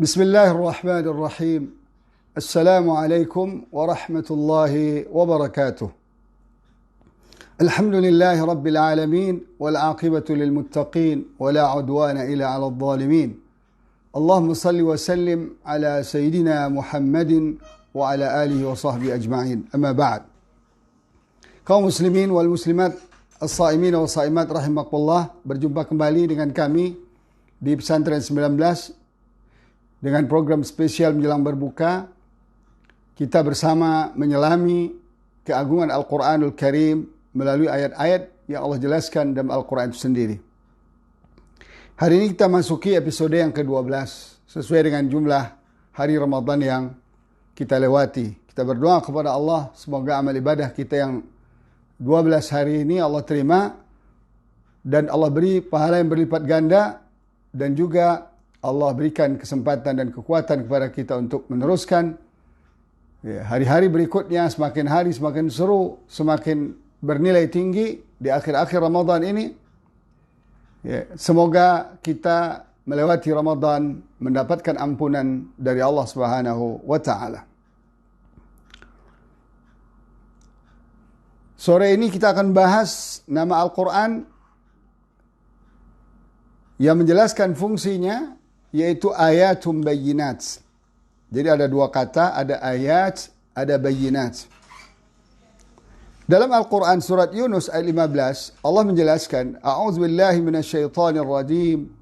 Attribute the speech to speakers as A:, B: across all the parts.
A: Bismillahirrahmanirrahim. Assalamualaikum warahmatullahi wabarakatuh. Alhamdulillahi rabbil alamin wal aqibatu lil muttaqin wala udwana illa 'alal zalimin. Allahumma salli wa sallim ala sayyidina Muhammadin wa ala alihi wa sahbihi ajma'in. Amma ba'd. Kaum muslimin wal muslimat, as-saimin wa saimat rahimakumullah, berjumpa kembali dengan kami di Pesantren 19 dengan program spesial menjelang berbuka. Kita bersama menyelami keagungan Al-Quranul Karim melalui ayat-ayat yang Allah jelaskan dalam Al-Quran itu sendiri. Hari ini kita masuki episode yang ke-12 sesuai dengan jumlah hari Ramadan yang kita lewati. Kita berdoa kepada Allah semoga amal ibadah kita yang 12 hari ini Allah terima dan Allah beri pahala yang berlipat ganda, dan juga Allah berikan kesempatan dan kekuatan kepada kita untuk meneruskan hari-hari berikutnya, semakin hari semakin seru, semakin bernilai tinggi di akhir-akhir Ramadan ini. Semoga kita melewati Ramadan mendapatkan ampunan dari Allah Subhanahu wa taala. Sore ini kita akan bahas nama Al-Quran yang menjelaskan fungsinya, yaitu ayatum bayyinat. Jadi ada dua kata, ada ayat, ada bayyinat. Dalam Al-Quran surat Yunus ayat 15, Allah menjelaskan, A'udzubillahi minasyaitonir rajim.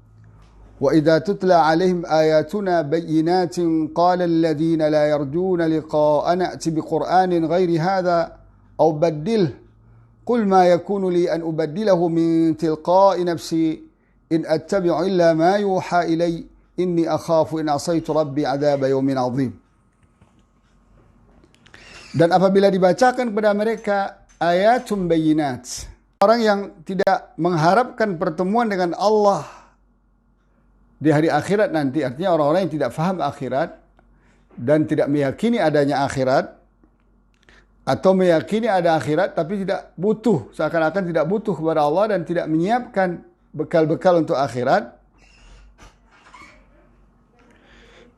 A: Wa idza tutla 'alaihim ayatuna bayyinatin qala alladhina la yarjuna liqa'ana a'ti biqur'anin ghairi hadha aw baddilhu qul ma yakunu li an ubaddilahu min tilqa'i nafsi in attabi'u illa ma yuha ilayya inni akhafu in asaitu rabbi adhaba yawmin azim. Dan apabila dibacakan kepada mereka ayatum bayyinat, orang yang tidak mengharapkan pertemuan dengan Allah di hari akhirat nanti, artinya orang-orang yang tidak faham akhirat dan tidak meyakini adanya akhirat, atau meyakini ada akhirat tapi tidak butuh, seakan-akan tidak butuh kepada Allah dan tidak menyiapkan bekal-bekal untuk akhirat,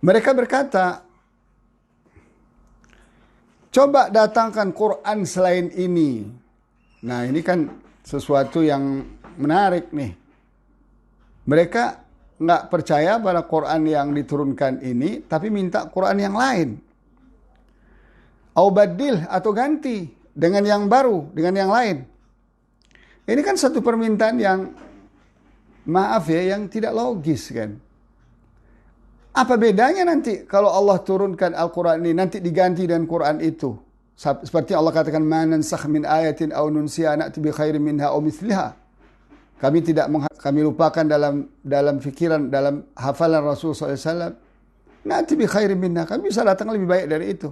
A: mereka berkata, coba datangkan Quran selain ini. Nah, ini kan sesuatu yang menarik nih. Mereka nggak percaya pada Quran yang diturunkan ini, tapi minta Quran yang lain. Au badil, atau ganti dengan yang baru, dengan yang lain. Ini kan satu permintaan yang, maaf ya, yang tidak logis kan. Apa bedanya nanti kalau Allah turunkan Al-Quran ini, nanti diganti dengan Quran itu? Seperti Allah katakan, ma nansakh min ayatin aw nunsiha na'ti bi khairin minha aw mithliha. Kami lupakan dalam fikiran, dalam hafalan Rasulullah SAW. Na'ti bi khairin minha. Kami bisa datang lebih baik dari itu.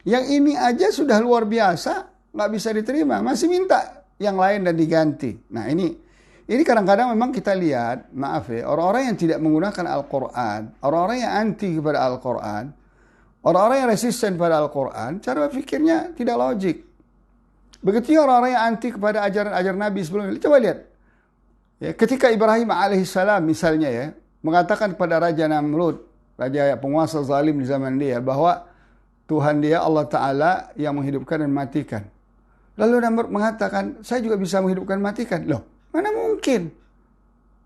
A: Yang ini aja sudah luar biasa, nggak bisa diterima. Masih minta yang lain dan diganti. Nah ini kadang-kadang memang kita lihat, maaf ya, orang-orang yang tidak menggunakan Al-Quran, orang-orang yang anti kepada Al-Quran, orang-orang yang resisten pada Al-Quran, cara berpikirnya tidak logik. Begitu orang-orang yang anti kepada ajaran-ajaran Nabi sebelumnya. Coba lihat, ya, ketika Ibrahim alaihissalam misalnya ya, mengatakan kepada Raja Namrud, raja penguasa zalim di zaman dia, bahwa Tuhan dia Allah Ta'ala yang menghidupkan dan mematikan. Lalu Namrud mengatakan, saya juga bisa menghidupkan dan mematikan. Loh, mana mungkin?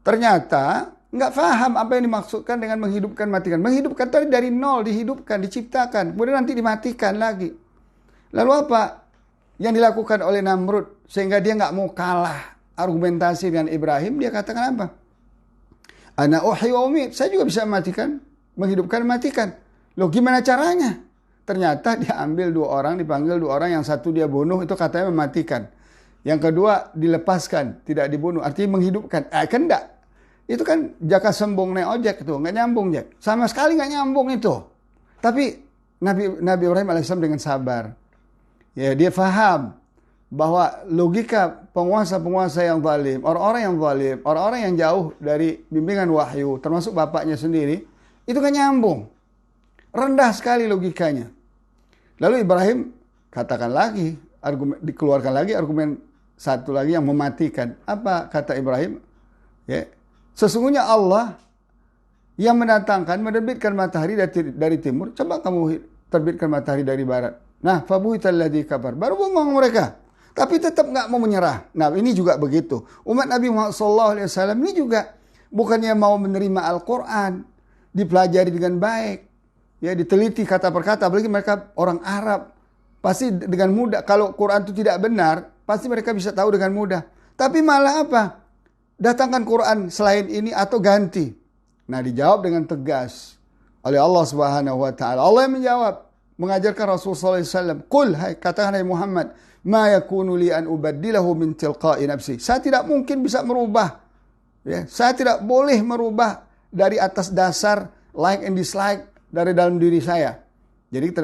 A: Ternyata nggak paham apa yang dimaksudkan dengan menghidupkan, matikan. Menghidupkan tadi dari nol, dihidupkan, diciptakan, kemudian nanti dimatikan lagi. Lalu apa yang dilakukan oleh Namrud sehingga dia nggak mau kalah argumentasi dengan Ibrahim? Dia katakan apa? Ana uhyi wa umit. Saya juga bisa mematikan, menghidupkan, matikan. Loh, gimana caranya? Ternyata dia ambil dipanggil dua orang, yang satu dia bunuh, itu katanya mematikan. Yang kedua dilepaskan, tidak dibunuh, artinya menghidupkan. Kan enggak. Itu kan jaka sembung naik ojek itu, enggak nyambung, Jack. Sama sekali enggak nyambung itu. Tapi Nabi Ibrahim alaihissalam dengan sabar. Ya, dia faham bahwa logika penguasa-penguasa yang zalim, orang-orang yang zalim, orang-orang yang jauh dari bimbingan wahyu, termasuk bapaknya sendiri, itu kan nyambung. Rendah sekali logikanya. Lalu Ibrahim katakan lagi, dikeluarkan lagi argumen satu lagi yang mematikan. Apa kata Ibrahim? Ya, sesungguhnya Allah yang mendatangkan, menerbitkan matahari dari timur, coba kamu terbitkan matahari dari barat. Nah, fabuhital ladzi kafar. Baru bengong mereka. Tapi tetap nggak mau menyerah. Nah, ini juga begitu. Umat Nabi Muhammad SAW ini juga bukannya mau menerima Al-Quran, dipelajari dengan baik, ya diteliti kata per kata. Apalagi mereka orang Arab, pasti dengan mudah. Kalau Quran itu tidak benar, pasti mereka bisa tahu dengan mudah. Tapi malah apa? Datangkan Quran selain ini atau ganti. Nah, dijawab dengan tegas oleh Allah Subhanahu wa taala. Allah yang menjawab, mengajarkan Rasulullah SAW, "Qul," katakan hai Muhammad, "ma yakunu li an ubaddilahu min tilqa'i nafsi." Saya tidak mungkin bisa merubah. Ya, saya tidak boleh merubah dari atas dasar like and dislike dari dalam diri saya. Jadi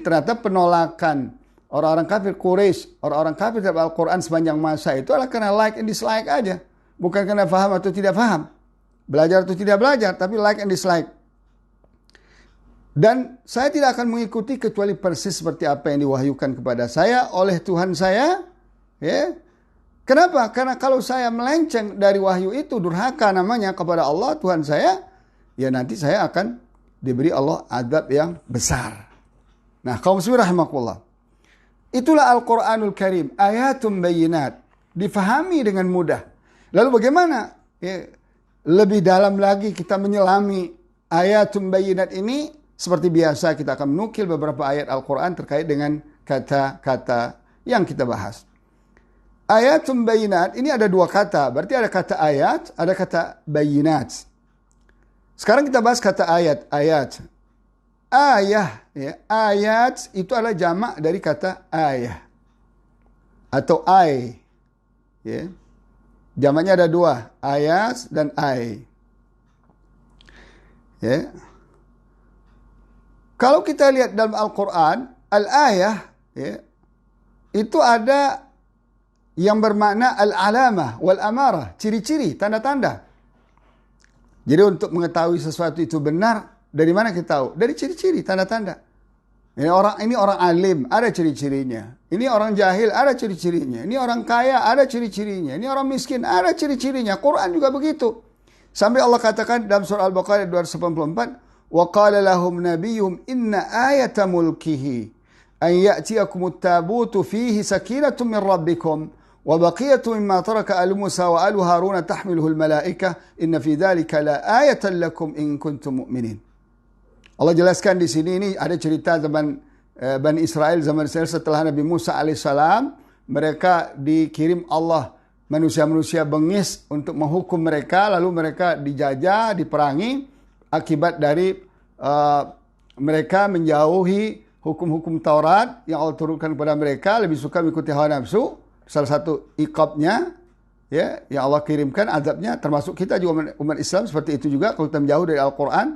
A: ternyata penolakan orang-orang kafir Quraisy, orang-orang kafir terhadap Al-Quran sepanjang masa itu adalah karena like and dislike aja. Bukan karena faham atau tidak faham. Belajar atau tidak belajar, tapi like and dislike. Dan saya tidak akan mengikuti kecuali persis seperti apa yang diwahyukan kepada saya oleh Tuhan saya. Ya. Kenapa? Karena kalau saya melenceng dari wahyu itu, durhaka namanya kepada Allah, Tuhan saya, ya nanti saya akan diberi Allah azab yang besar. Nah, kaum muslimin rahimakumullah. Itulah Al-Quranul Karim. Ayatum bayinat. Difahami dengan mudah. Lalu bagaimana? Ya, lebih dalam lagi kita menyelami ayatum bayinat ini. Seperti biasa kita akan menukil beberapa ayat Al-Quran terkait dengan kata-kata yang kita bahas. Ayatum bayinat ini ada dua kata. Berarti ada kata ayat, ada kata bayinat. Sekarang kita bahas kata ayat. Ayat. Ayah. Ya. Ayat itu adalah jamak dari kata ayah. Atau ay. Ya. Jamaknya ada dua. Ayat dan ay. Ya. Kalau kita lihat dalam Al-Quran, al-ayah, ya, itu ada yang bermakna al-alamah wal-amarah, ciri-ciri, tanda-tanda. Jadi untuk mengetahui sesuatu itu benar, dari mana kita tahu? Dari ciri-ciri, tanda-tanda. Ini orang alim, ada ciri-cirinya. Ini orang jahil, ada ciri-cirinya. Ini orang kaya, ada ciri-cirinya. Ini orang miskin, ada ciri-cirinya. Quran juga begitu. Sampai Allah katakan dalam surah Al-Baqarah 284, وَقَالَ لَهُمْ نَبِيُّهُمْ إِنَّ آيَةَ مُلْكِهِ أَنْ يَأْتِيَكُمُ التَّابُوتُ فِيهِ سَكِينَةٌ مِّنْ رَبِّكُمْ وَبَقِيَّةٌ مِّمَّا تَرَكَ آلُ مُوسَى وَآلُ هَارُونَ تَحْمِلُهُ الْمَلَائِكَةُ إِنَّ فِي ذَلِكَ لَآيَةً لَكُمْ إِن كُنتُم مُؤْمِنِينَ. Allah jelaskan di sini, ini ada cerita zaman Bani Israel, zaman setelah Nabi Musa alaihissalam, mereka dikirim Allah manusia-manusia bengis untuk menghukum mereka, lalu mereka dijajah, diperangi. Akibat dari mereka menjauhi hukum-hukum Taurat yang Allah turunkan kepada mereka, lebih suka mengikuti hawa nafsu. Salah satu iqabnya, ya, yang Allah kirimkan azabnya, termasuk kita juga umat Islam seperti itu juga kalau kita menjauh dari Al-Quran.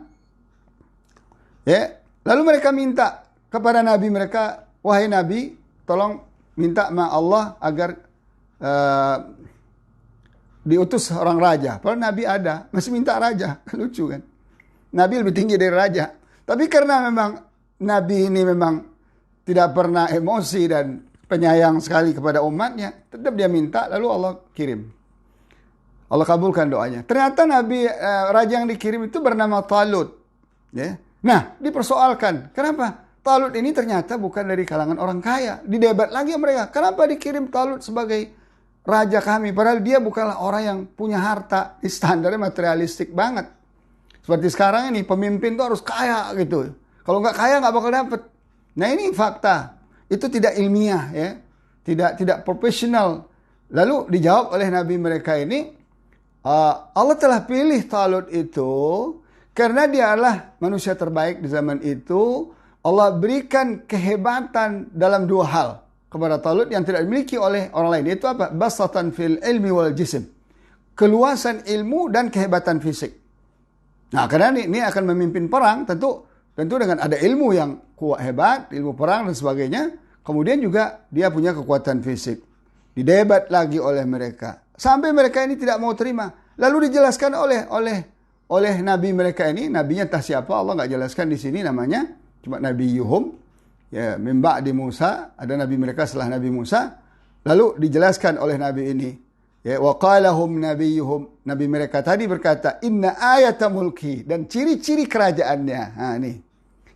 A: Ya, lalu mereka minta kepada Nabi mereka, wahai Nabi, tolong minta sama Allah agar diutus orang raja. Padahal Nabi ada, masih minta raja, lucu kan? Nabi lebih tinggi dari raja. Tapi karena memang Nabi ini memang tidak pernah emosi dan penyayang sekali kepada umatnya, tetap dia minta, lalu Allah kirim. Allah kabulkan doanya. Ternyata Nabi raja yang dikirim itu bernama Talut. Ya. Nah, dipersoalkan. Kenapa? Talut ini ternyata bukan dari kalangan orang kaya. Didebat lagi mereka. Kenapa dikirim Talut sebagai raja kami? Padahal dia bukanlah orang yang punya harta. Standarnya materialistik banget. Seperti sekarang ini, pemimpin itu harus kaya gitu. Kalau nggak kaya nggak bakal dapet. Nah ini fakta. Itu tidak ilmiah, ya, tidak profesional. Lalu dijawab oleh Nabi mereka ini, Allah telah pilih Talut itu karena dia adalah manusia terbaik di zaman itu. Allah berikan kehebatan dalam dua hal kepada Talut yang tidak dimiliki oleh orang lain. Itu apa? Basatan fil ilmi wal jism. Keluasan ilmu dan kehebatan fisik. Nah, karena ini akan memimpin perang, tentu dengan ada ilmu yang kuat hebat, ilmu perang dan sebagainya. Kemudian juga dia punya kekuatan fisik. Didebat lagi oleh mereka. Sampai mereka ini tidak mau terima. Lalu dijelaskan oleh nabi mereka ini, nabinya entah siapa, Allah nggak jelaskan di sini namanya, cuma Nabi Yuhum, ya, mimba di Musa, ada nabi mereka setelah Nabi Musa. Lalu dijelaskan oleh nabi ini, Ya, wa qalahum nabiyuhum, nabi mereka tadi berkata, inna ayata mulki, dan ciri-ciri kerajaannya. Nah, ini.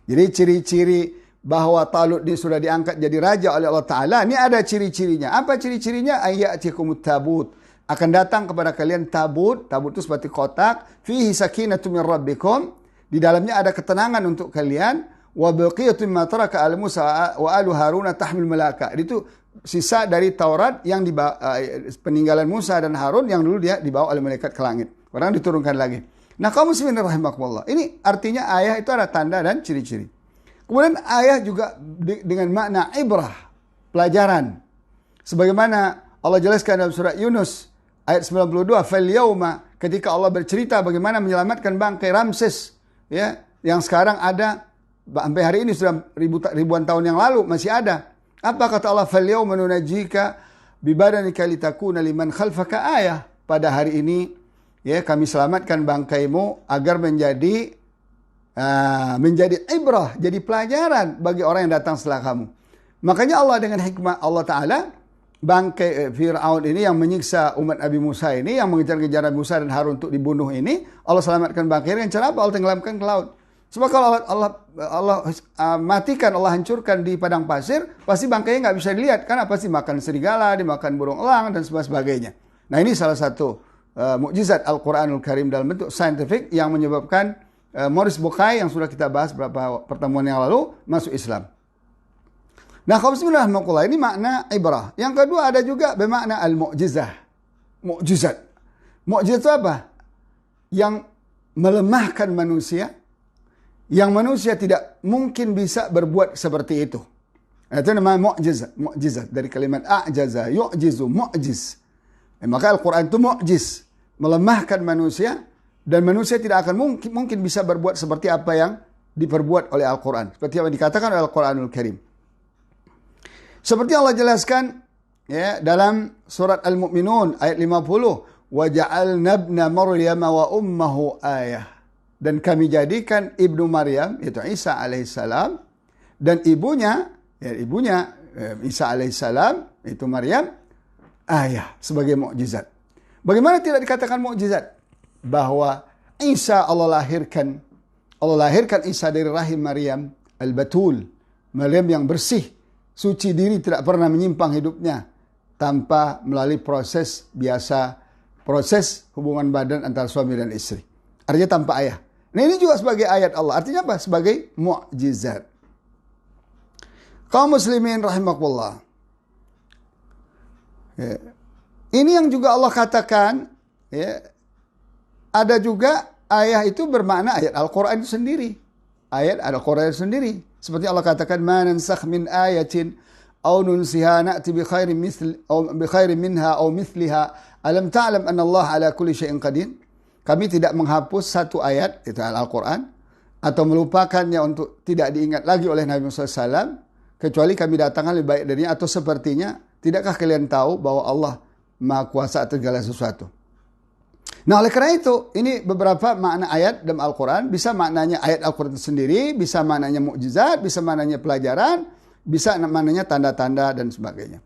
A: Jadi ciri-ciri bahwa Talut ini sudah diangkat jadi raja oleh Allah Ta'ala, ini ada ciri-cirinya. Apa ciri-cirinya? Ayyatikumut tabut. Akan datang kepada kalian tabut. Tabut itu seperti kotak. Fihi sakinatu min rabbikum. Di dalamnya ada ketenangan untuk kalian. Wa baqiyatu mimma taraka al Musa wa alu Haruna tahmil malaka. Itu sisa dari Taurat yang peninggalan Musa dan Harun yang dulu dia dibawa oleh malaikat ke langit. Orang diturunkan lagi. Nah, kaum muslimin rahimakumullah. Ini artinya ayah itu ada tanda dan ciri-ciri. Kemudian ayah juga dengan makna ibrah, pelajaran. Sebagaimana Allah jelaskan dalam surah Yunus ayat 92, fal yauma, ketika Allah bercerita bagaimana menyelamatkan bangkai Ramses, ya, yang sekarang ada sampai hari ini sudah ribuan tahun yang lalu masih ada. Apa kata Allah? Fal yauma nunajjika bi badanika litakuna liman khalfaka ayah. Pada hari ini, ya, kami selamatkan bangkaimu agar menjadi ibrah, jadi pelajaran bagi orang yang datang setelah kamu. Makanya Allah dengan hikmah Allah Ta'ala, bangkai Fir'aun ini yang menyiksa umat Nabi Musa ini, yang mengejar-kejar Nabi Musa dan Harun untuk dibunuh ini, Allah selamatkan bangkai dengan cara apa? Allah tenggelamkan ke laut. Sebab kalau Allah matikan, Allah hancurkan di padang pasir, pasti bangkainya nggak bisa dilihat. Karena pasti makan serigala, dimakan burung elang, dan sebagainya. Nah, ini salah satu mukjizat Al-Quranul Karim dalam bentuk saintifik yang menyebabkan Maurice Bucaille yang sudah kita bahas beberapa pertemuan yang lalu masuk Islam. Nah, kaum muslimin rahimakumullah, ini makna ibrah. Yang kedua ada juga bermakna al-mu'jizah. Mukjizat. Mukjizat itu apa? Yang melemahkan manusia, yang manusia tidak mungkin bisa berbuat seperti itu. Itu namanya mu'jizat. Mu'jizat dari kalimat a'jaza, yu'jizu, mu'jiz. Maka Al-Quran itu mu'jiz, melemahkan manusia, dan manusia tidak akan mungkin bisa berbuat seperti apa yang diperbuat oleh Al-Quran. Seperti yang dikatakan oleh Al-Quranul Karim. Seperti Allah jelaskan, ya, dalam surat Al-Mu'minun ayat 50, وَجَعَلْنَا ابْنَ مَرْيَمَ وَأُمَّهُ آيَةً. Dan kami jadikan ibnu Maryam, yaitu Isa alaihissalam, dan ibunya Isa alaihissalam, itu Maryam, ayah, sebagai mukjizat. Bagaimana tidak dikatakan mukjizat? Bahwa Isa Allah lahirkan Isa dari rahim Maryam al-Batul, Maryam yang bersih, suci diri, tidak pernah menyimpang hidupnya tanpa melalui proses biasa, proses hubungan badan antara suami dan istri. Artinya tanpa ayah. Nah, ini juga sebagai ayat Allah. Artinya apa? Sebagai mukjizat. Kaum muslimin rahimakumullah. Ya. Ini yang juga Allah katakan, ya, ada juga ayat itu bermakna ayat Al-Quran itu sendiri. Ayat Al-Quran itu sendiri. Seperti Allah katakan, "Ma nansakh min ayatin aw nunsiha na'ti bi khairin minha aw mithliha. Alam ta'lam anna Allah ala kulli syai'in qadir." Kami tidak menghapus satu ayat, itu Al-Quran, atau melupakannya untuk tidak diingat lagi oleh Nabi Muhammad SAW, kecuali kami datangkan lebih baik darinya atau sepertinya. Tidakkah kalian tahu bahwa Allah Maha Kuasa atas segala sesuatu? Nah, oleh karena itu, ini beberapa makna ayat dalam Al-Quran. Bisa maknanya ayat Al-Quran itu sendiri, bisa maknanya mukjizat, bisa maknanya pelajaran, bisa maknanya tanda-tanda dan sebagainya.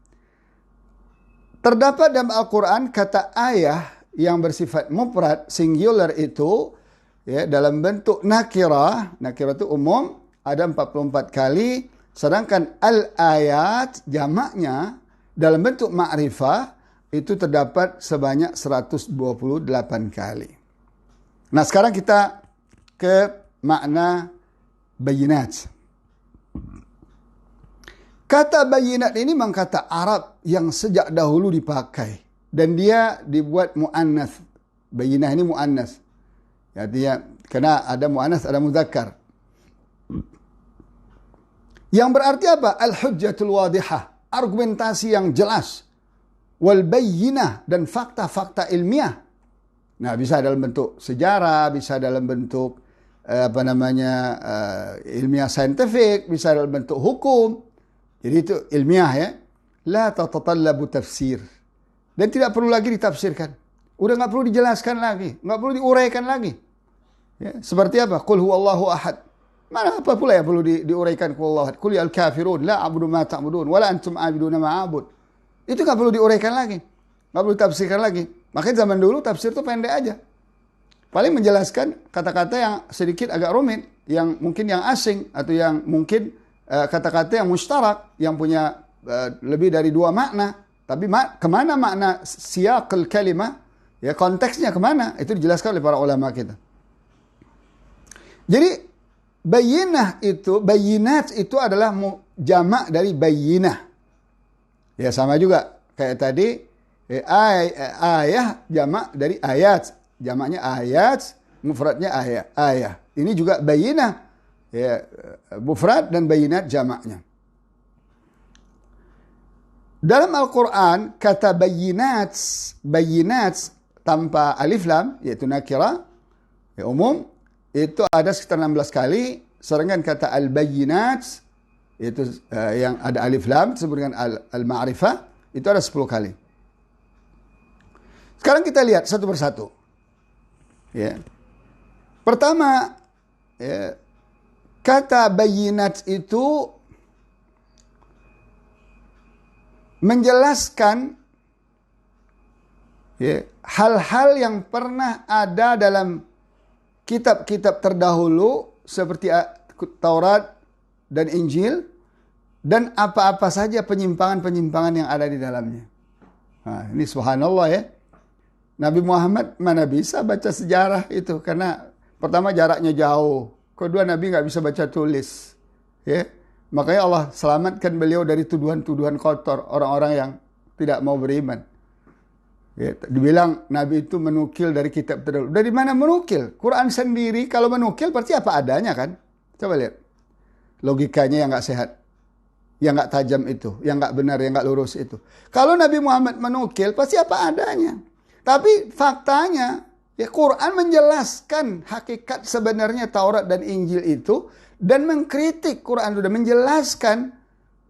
A: Terdapat dalam Al-Quran kata ayah yang bersifat mufrad, singular itu, ya, dalam bentuk nakirah. Nakirah itu umum, ada 44 kali. Sedangkan al-ayat, jamaknya, dalam bentuk ma'rifah, itu terdapat sebanyak 128 kali. Nah, sekarang kita ke makna bayinat. Kata bayinat ini memang kata Arab yang sejak dahulu dipakai. Dan dia dibuat mu'annas. Bayinah ini mu'annas. Artinya, karena ada mu'annas, ada muzakkar. Yang berarti apa? Al-hujjatul wadihah. Argumentasi yang jelas. Wal bayyinah, dan fakta-fakta ilmiah. Nah, bisa dalam bentuk sejarah, bisa dalam bentuk ilmiah saintifik, bisa dalam bentuk hukum. Jadi itu ilmiah, ya. La tatatallabu tafsir. Dan tidak perlu lagi ditafsirkan. Udah nggak perlu dijelaskan lagi, nggak perlu diuraikan lagi. Ya, seperti apa? Qul huwallahu ahad. Mana apa pula yang perlu diuraikan? Qul huwallahu ahad. Qul ya al-kafirun la a'budu ma ta'budun wa la antum a'buduna ma a'bud. Itu nggak perlu diuraikan lagi. nggak perlu tafsirkan lagi. Makanya zaman dulu tafsir itu pendek aja. Paling menjelaskan kata-kata yang sedikit agak rumit, yang mungkin yang asing, atau yang mungkin kata-kata yang mustarak, yang punya lebih dari dua makna. Tapi kemana makna siyaqul kalimah, ya konteksnya kemana, itu dijelaskan oleh para ulama kita. Jadi bayinat itu adalah jamak dari bayinah. Ya sama juga kayak tadi ayah jamak dari ayat, jamaknya ayat, mufradnya ayah. Ini juga bayinah, ya mufrad dan bayinat jamaknya. Dalam Al-Quran kata bayinat tanpa alif lam, yaitu nakira, ya umum, itu ada sekitar 16 kali. Sedangkan kata al-bayinat, yaitu yang ada alif lam, disebut dengan al-ma'rifah, itu ada 10 kali. Sekarang kita lihat satu persatu. Ya. Pertama, ya, kata bayinat itu menjelaskan ya, hal-hal yang pernah ada dalam kitab-kitab terdahulu seperti Taurat dan Injil, dan apa-apa saja penyimpangan-penyimpangan yang ada di dalamnya. Nah, ini subhanallah ya. Nabi Muhammad mana bisa baca sejarah itu, karena pertama jaraknya jauh, kedua Nabi nggak bisa baca tulis, ya. Makanya Allah selamatkan beliau dari tuduhan-tuduhan kotor orang-orang yang tidak mau beriman. Ya, dibilang Nabi itu menukil dari kitab terdahulu. Dari mana menukil? Quran sendiri kalau menukil berarti apa adanya kan? Coba lihat. Logikanya yang nggak sehat, yang nggak tajam itu, yang nggak benar, yang nggak lurus itu. Kalau Nabi Muhammad menukil pasti apa adanya. Tapi faktanya, ya Quran menjelaskan hakikat sebenarnya Taurat dan Injil itu, dan mengkritik Quran sudah menjelaskan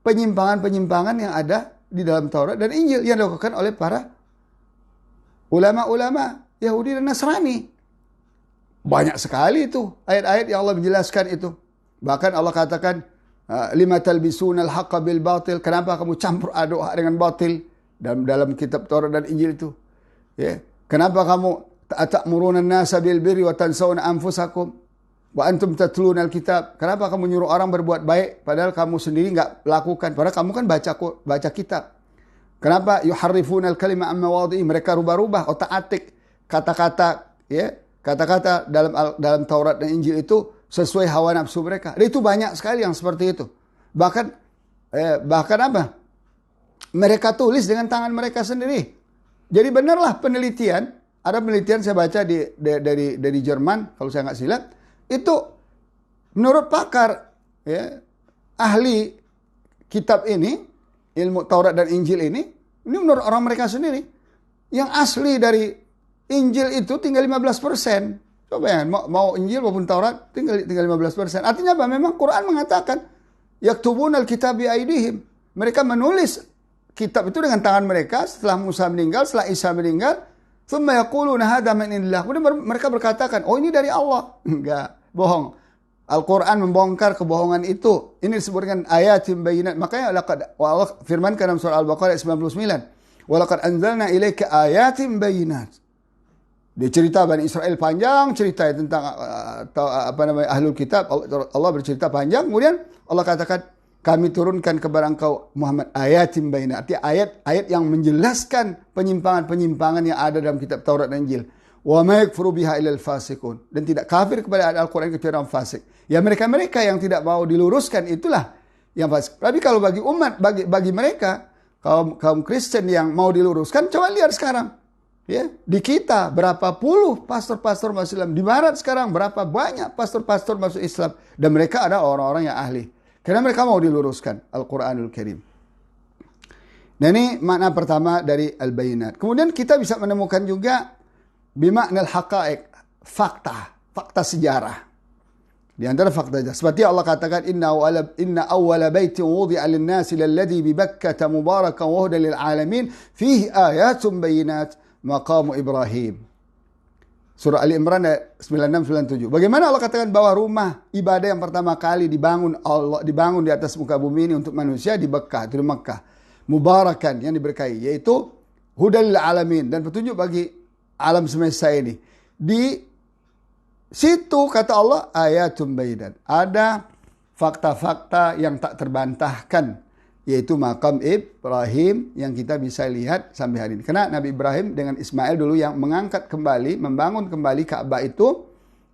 A: penyimpangan-penyimpangan yang ada di dalam Taurat dan Injil yang dilakukan oleh para ulama-ulama Yahudi dan Nasrani. Banyak sekali itu ayat-ayat yang Allah menjelaskan itu. Bahkan Allah katakan, lima talbisunal haqqa bil batil, kenapa kamu campur aduk hak dengan batil dalam kitab Taurat dan Injil itu. Ya, kenapa kamu ta'muruna an-nasa bil birri wa tansawna anfusakum wa antum tatluna al-kitab? Kenapa kamu nyuruh orang berbuat baik padahal kamu sendiri enggak lakukan? Padahal kamu kan baca kitab. Kenapa yuharrifuna al-kalima an mawadhi'i? Mereka rubah-rubah, otak-atik kata-kata, ya, kata-kata dalam Taurat dan Injil itu sesuai hawa nafsu mereka. Dan itu banyak sekali yang seperti itu. Bahkan apa? Mereka tulis dengan tangan mereka sendiri. Jadi benarlah penelitian, ada penelitian saya baca dari Jerman, kalau saya nggak silap, itu menurut pakar, ya, ahli kitab ini, ilmu Taurat dan Injil ini menurut orang mereka sendiri, yang asli dari Injil itu tinggal 15%. Coba ya, mau Injil maupun Taurat tinggal 15%. Artinya apa? Memang Quran mengatakan yaktubunal kitab bi aidihim. Mereka menulis kitab itu dengan tangan mereka setelah Musa meninggal, setelah Isa meninggal. Tsumma yaquluna hadza min indillah. Kemudian mereka berkatakan, "Oh, ini dari Allah." Enggak, bohong. Al-Quran membongkar kebohongan itu. Ini disebutkan ayatim bayinat. Makanya Allah firmankan dalam surah Al-Baqarah 99. Walaqad anzalna ilaika ayatim bayinat. Dia cerita Bani Israel panjang cerita tentang ahlul kitab. Allah bercerita panjang. Kemudian Allah katakan, kami turunkan kepada engkau Muhammad ayatim bayinat. Artinya ayat-ayat yang menjelaskan penyimpangan-penyimpangan yang ada dalam kitab Taurat dan Injil. Wa ma yakfuru biha illal fasiqun. Dan tidak kafir kepada Al-Quran kecuali orang fasik. Ya mereka-mereka yang tidak mau diluruskan itulah yang fasik. Tapi kalau bagi umat, bagi mereka, kaum Kristen yang mau diluruskan, coba lihat sekarang. Ya, di kita berapa puluh pastor-pastor masuk Islam. Di barat sekarang berapa banyak pastor-pastor masuk Islam. Dan mereka ada orang-orang yang ahli. Karena mereka mau diluruskan Al-Quranul Karim. Nah ini makna pertama dari Al-Bayinat. Kemudian kita bisa menemukan juga bimakna al-haqa'iq, fakta sejarah. Di antara fakta sejarah, seperti Allah katakan, inna awwala baitin wudi'a lin-nasi lalladzi bi Bakkah mubarakan wa hudan lil alamin fihi ayatun bayinat maqamu Ibrahim. Surah Ali Imran 96-97. Bagaimana Allah katakan bahwa rumah ibadah yang pertama kali dibangun di atas muka bumi ini untuk manusia di Bakkah, di Makkah. Mubarakan, yang diberkahi, yaitu hudal lil alamin, dan petunjuk bagi alam semesta ini. Di situ kata Allah ayatum bayyinat, ada fakta-fakta yang tak terbantahkan, yaitu makam Ibrahim yang kita bisa lihat sampai hari ini. Karena Nabi Ibrahim dengan Ismail dulu yang mengangkat kembali, membangun kembali Ka'bah itu,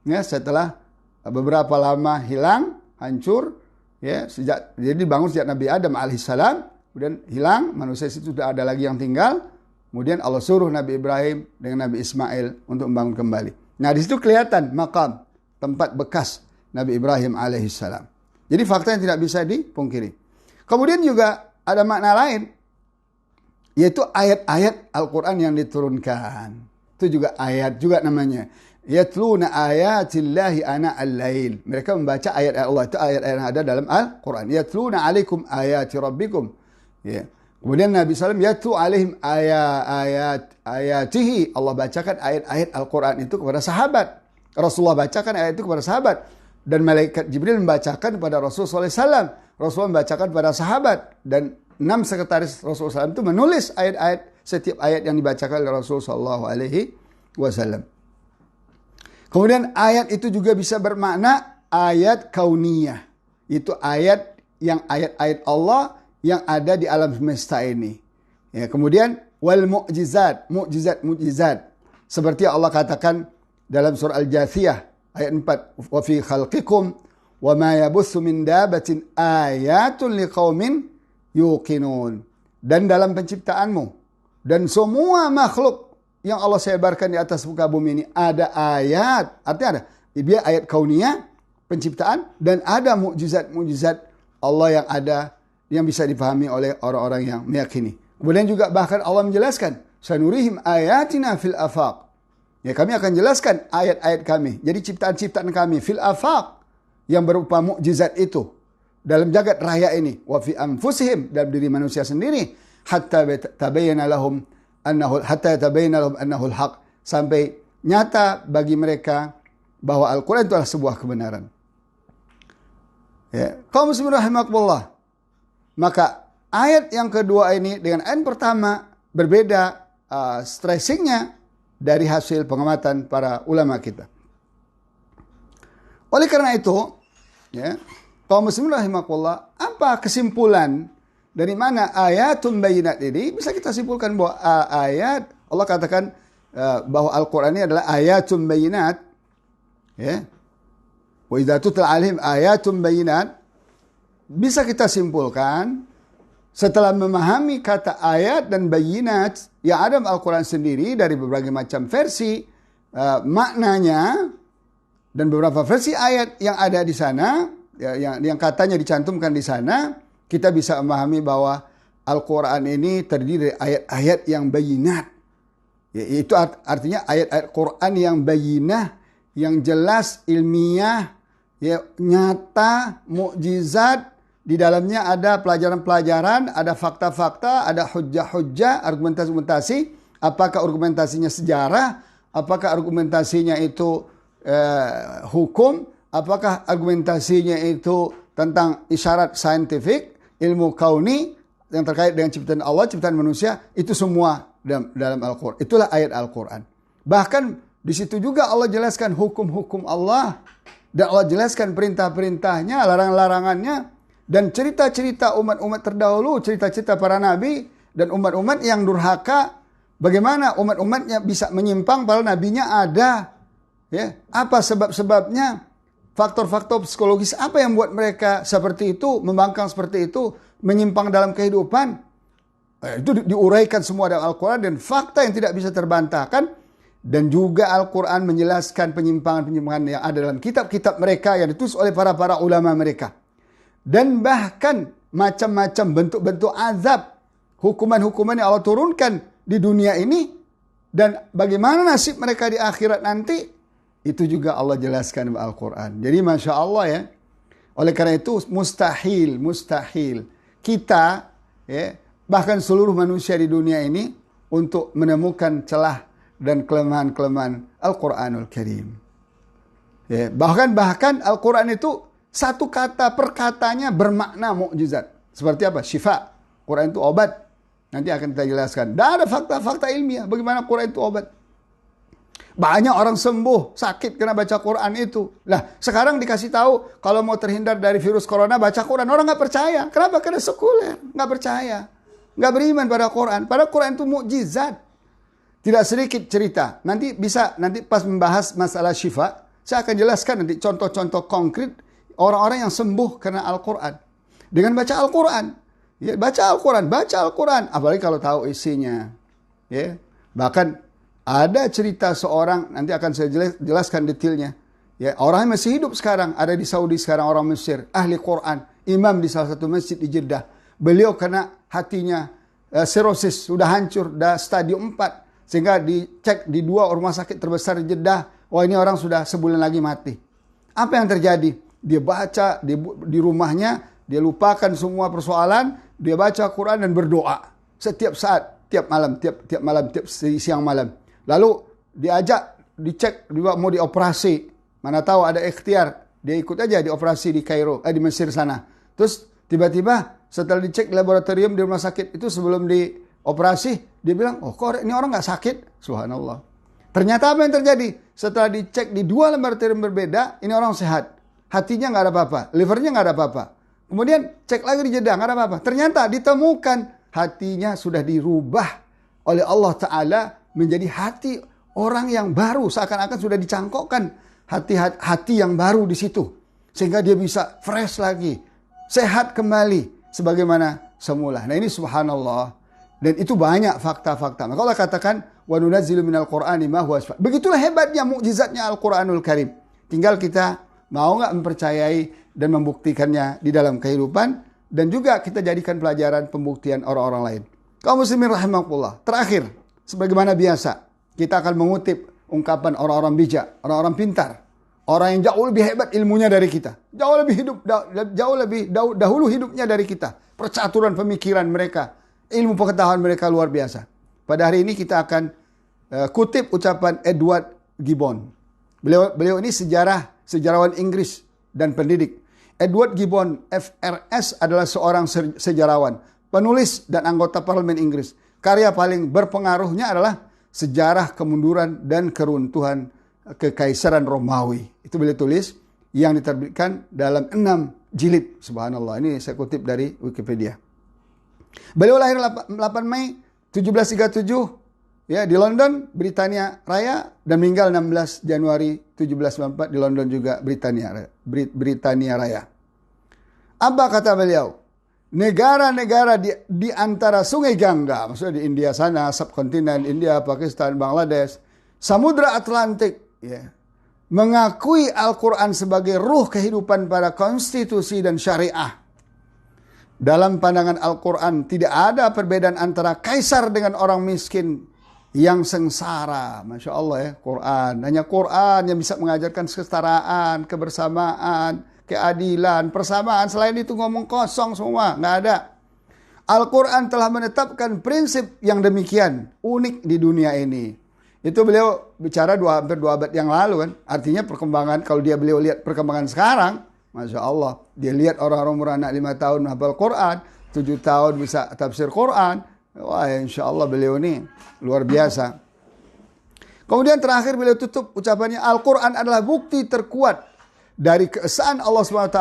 A: ya, setelah beberapa lama hilang, hancur, ya, jadi dibangun sejak Nabi Adam alaihissalam, kemudian hilang, manusia itu sudah ada lagi yang tinggal, kemudian Allah suruh Nabi Ibrahim dengan Nabi Ismail untuk membangun kembali. Nah, di situ kelihatan makam, tempat bekas Nabi Ibrahim alaihissalam. Jadi fakta yang tidak bisa dipungkiri. Kemudian juga ada makna lain, yaitu ayat-ayat Al-Quran yang diturunkan. Itu juga ayat juga namanya. Yatluna ayatillahi ana al-lail. Mereka membaca ayat-ayat Allah. Itu ayat-ayat yang ada dalam Al-Quran. Yatluna alaikum ayati rabbikum. Ya. Kemudian Nabi SAW yatlu alaihim ayatihi. Allah bacakan ayat-ayat Al-Quran itu kepada sahabat. Rasulullah bacakan ayat itu kepada sahabat. Dan malaikat Jibril membacakan kepada Rasulullah SAW. Rasulullah membacakan kepada sahabat. Dan 6 sekretaris Rasulullah SAW itu menulis ayat-ayat, setiap ayat yang dibacakan oleh Rasulullah SAW. Kemudian ayat itu juga bisa bermakna ayat kauniyah. Itu ayat ayat Allah yang ada di alam semesta ini. Ya, kemudian wal mu'jizat. Seperti Allah katakan dalam surah Al-Jathiyah ayat 4, wa fi khalqikum wa ma yabutsu min dabatin ayatun liqaumin yuqinun. Dan dalam penciptaanmu dan semua makhluk yang Allah sebarkan di atas muka bumi ini ada ayat. Artinya ada dia ayat kauniyah, penciptaan, dan ada mukjizat Allah yang ada yang bisa dipahami oleh orang-orang yang meyakini. Kemudian juga bahkan Allah menjelaskan, sanurihim ayatina fil afaq. Ya, kami akan jelaskan ayat-ayat kami. Jadi ciptaan-ciptaan kami fil afaq yang berupa mukjizat itu dalam jagat raya ini, wa fi anfusihim, dalam diri manusia sendiri, hatta tabayyana lahum annahu al-haq, sampai nyata bagi mereka bahwa Al-Quran itu adalah sebuah kebenaran. Ya, kaum muslimin rahimakumullah. Maka ayat yang kedua ini dengan ayat pertama berbeda stressingnya dari hasil pengamatan para ulama kita. Oleh karena itu, ya, kaum muslimin rahimakumullah, apa kesimpulan dari mana ayatum bayyinat ini? Bisa kita simpulkan bahwa ayat Allah katakan bahwa Al-Quran ini adalah ayatum bayyinat. Ya. Wa idza tutla alaihim ayatum bayyinat, bisa kita simpulkan setelah memahami kata ayat dan bayyinat yang ada dalam Al-Quran sendiri dari berbagai macam versi maknanya dan beberapa versi ayat yang ada di sana, yang katanya dicantumkan di sana, kita bisa memahami bahwa Al-Quran ini terdiri dari ayat-ayat yang bayyinat. Itu artinya ayat-ayat Quran yang bayyinah, yang jelas, ilmiah, ya, nyata, mukjizat. Di dalamnya ada pelajaran-pelajaran, ada fakta-fakta, ada hujjah-hujjah, argumentasi-argumentasi. Apakah argumentasinya sejarah? Apakah argumentasinya itu hukum? Apakah argumentasinya itu tentang isyarat saintifik, ilmu kauni yang terkait dengan ciptaan Allah, ciptaan manusia? Itu semua dalam Al-Quran. Itulah ayat Al-Quran. Bahkan di situ juga Allah jelaskan hukum-hukum Allah, dan Allah jelaskan perintah-perintahnya, larang-larangannya, dan cerita-cerita umat-umat terdahulu, cerita-cerita para nabi dan umat-umat yang durhaka, bagaimana umat-umatnya bisa menyimpang padahal nabinya ada. Ya, apa sebab-sebabnya? Faktor-faktor psikologis apa yang buat mereka seperti itu, membangkang seperti itu, menyimpang dalam kehidupan? Itu diuraikan semua dalam Al-Quran dan fakta yang tidak bisa terbantahkan. Dan juga Al-Quran menjelaskan penyimpangan-penyimpangan yang ada dalam kitab-kitab mereka yang ditulis oleh para ulama mereka. Dan bahkan macam-macam bentuk-bentuk azab, hukuman-hukuman yang Allah turunkan di dunia ini, dan bagaimana nasib mereka di akhirat nanti, itu juga Allah jelaskan dalam Al-Quran. Jadi Masya Allah ya, oleh karena itu mustahil kita, ya, bahkan seluruh manusia di dunia ini untuk menemukan celah dan kelemahan-kelemahan Al-Quranul Karim. Ya, bahkan Al-Quran itu satu kata per katanya bermakna mukjizat. Seperti apa? Syifa. Quran itu obat. Nanti akan kita jelaskan. Dan ada fakta-fakta ilmiah bagaimana Quran itu obat. Banyak orang sembuh sakit karena baca Quran itu. Lah, sekarang dikasih tahu kalau mau terhindar dari virus corona baca Quran. Orang nggak percaya. Kenapa? Karena sekuler, nggak percaya, nggak beriman pada Quran. Pada Quran itu mukjizat. Tidak sedikit cerita. Nanti pas membahas masalah syifa, saya akan jelaskan nanti contoh-contoh konkret orang-orang yang sembuh karena Al-Quran. Dengan baca Al-Quran. Ya, baca Al-Quran. Apalagi kalau tahu isinya. Ya, bahkan ada cerita seorang, nanti akan saya jelaskan detailnya. Ya, orang yang masih hidup sekarang, ada di Saudi sekarang, orang Mesir, ahli Quran, imam di salah satu masjid di Jeddah. Beliau kena hatinya sirosis, sudah hancur, sudah stadium 4. Sehingga dicek di 2 rumah sakit terbesar di Jeddah. Wah, ini orang sudah sebulan lagi mati. Apa yang terjadi? Dia baca di rumahnya, dia lupakan semua persoalan, dia baca Quran dan berdoa setiap saat, tiap malam, tiap siang malam. Lalu dicek juga mau dioperasi. Mana tahu ada ikhtiar, dia ikut aja dioperasi di Kairo, di Mesir sana. Terus tiba-tiba setelah dicek di laboratorium di rumah sakit itu sebelum dioperasi, dia bilang, "Oh, kok ini orang nggak sakit?" Subhanallah. Ternyata apa yang terjadi? Setelah dicek di 2 laboratorium berbeda, ini orang sehat. Hatinya nggak ada apa-apa, livernya nggak ada apa-apa. Kemudian cek lagi di Jeddah, nggak ada apa-apa. Ternyata ditemukan hatinya sudah dirubah oleh Allah Ta'ala menjadi hati orang yang baru. Seakan-akan sudah dicangkokkan hati yang baru di situ. Sehingga dia bisa fresh lagi, sehat kembali sebagaimana semula. Nah, ini subhanallah. Dan itu banyak fakta-fakta. Maka Allah katakan, wa nunazzilu minal Qur'ani ma huwa shifaa. Begitulah hebatnya, mukjizatnya Al-Quranul Karim. Tinggal kita mau nggak mempercayai dan membuktikannya di dalam kehidupan, dan juga kita jadikan pelajaran pembuktian orang-orang lain. Kaum muslimin rahimakumullah. Terakhir, sebagaimana biasa, kita akan mengutip ungkapan orang-orang bijak, orang-orang pintar, orang yang jauh lebih hebat ilmunya dari kita, jauh lebih dahulu hidupnya dari kita. Percaturan pemikiran mereka, ilmu pengetahuan mereka luar biasa. Pada hari ini kita akan kutip ucapan Edward Gibbon. Beliau ini sejarawan Inggris dan pendidik. Edward Gibbon FRS adalah seorang sejarawan, penulis dan anggota parlemen Inggris. Karya paling berpengaruhnya adalah Sejarah Kemunduran dan Keruntuhan Kekaisaran Romawi. Itu beliau tulis yang diterbitkan dalam 6 jilid. Subhanallah, ini saya kutip dari Wikipedia. Beliau lahir 8 Mei 1737 ya, di London, Britania Raya, dan meninggal 16 Januari 1794 di London juga, Britania Raya. Apa kata beliau? Negara-negara di antara Sungai Gangga, maksudnya di India sana, subkontinen India, Pakistan, Bangladesh, Samudra Atlantik, ya, mengakui Al-Quran sebagai ruh kehidupan pada konstitusi dan syariah. Dalam pandangan Al-Quran tidak ada perbedaan antara kaisar dengan orang miskin yang sengsara. Masya Allah ya, Quran. Hanya Quran yang bisa mengajarkan kesetaraan, kebersamaan, keadilan, persamaan. Selain itu ngomong kosong semua, nggak ada. Al-Quran telah menetapkan prinsip yang demikian, unik di dunia ini. Itu beliau bicara hampir 2 abad yang lalu kan. Artinya perkembangan, kalau beliau lihat perkembangan sekarang, Masya Allah, dia lihat orang-orang umur anak 5 tahun hafal Quran, 7 tahun bisa tafsir Quran. Wah, insya Allah beliau ini luar biasa. Kemudian terakhir beliau tutup ucapannya, Al-Quran adalah bukti terkuat dari keesaan Allah SWT.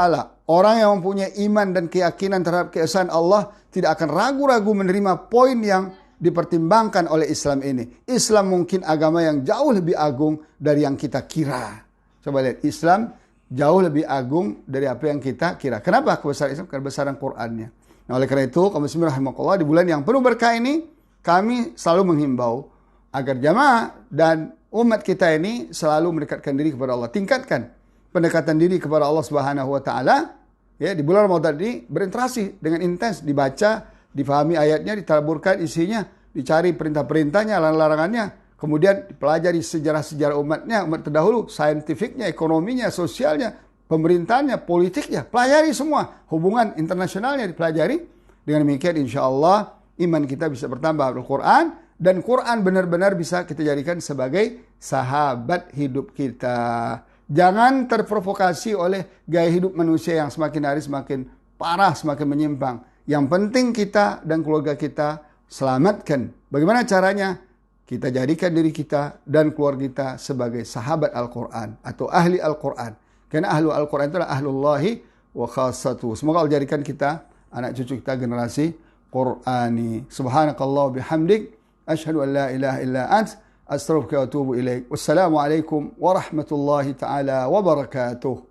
A: Orang yang mempunyai iman dan keyakinan terhadap keesaan Allah tidak akan ragu-ragu menerima poin yang dipertimbangkan oleh Islam ini. Islam mungkin agama yang jauh lebih agung dari yang kita kira. Coba lihat, Islam jauh lebih agung dari apa yang kita kira. Kenapa kebesaran Islam? Kebesaran Qur'annya. Nah, oleh karena itu, kaum muslimin rahimakumullah, di bulan yang penuh berkah ini, kami selalu menghimbau agar jamaah dan umat kita ini selalu mendekatkan diri kepada Allah. Tingkatkan pendekatan diri kepada Allah Subhanahu wa taala. Ya, di bulan Ramadan ini berinteraksi dengan intens, dibaca, difahami ayatnya, ditaburkan isinya, dicari perintah-perintahnya, larangan-larangannya. Kemudian dipelajari sejarah-sejarah umatnya, umat terdahulu, saintifiknya, ekonominya, sosialnya, pemerintahnya, politiknya. Pelajari semua. Hubungan internasionalnya dipelajari. Dengan demikian insya Allah iman kita bisa bertambah Al-Quran. Dan Quran benar-benar bisa kita jadikan sebagai sahabat hidup kita. Jangan terprovokasi oleh gaya hidup manusia yang semakin hari semakin parah, semakin menyimpang. Yang penting kita dan keluarga kita selamatkan. Bagaimana caranya? Kita jadikan diri kita dan keluarga kita sebagai sahabat Al-Quran atau ahli Al-Quran. Karena ahlu Al-Quran itu adalah ahlullahi wa khassatuh. Semoga Allah jadikan kita, anak cucu kita, generasi Qur'ani. Subhanakallah bihamdik. Ashhadu an la ilaha illa ant. Astaghfiruka wa atubu ilaik. Wassalamualaikum warahmatullahi ta'ala wabarakatuh.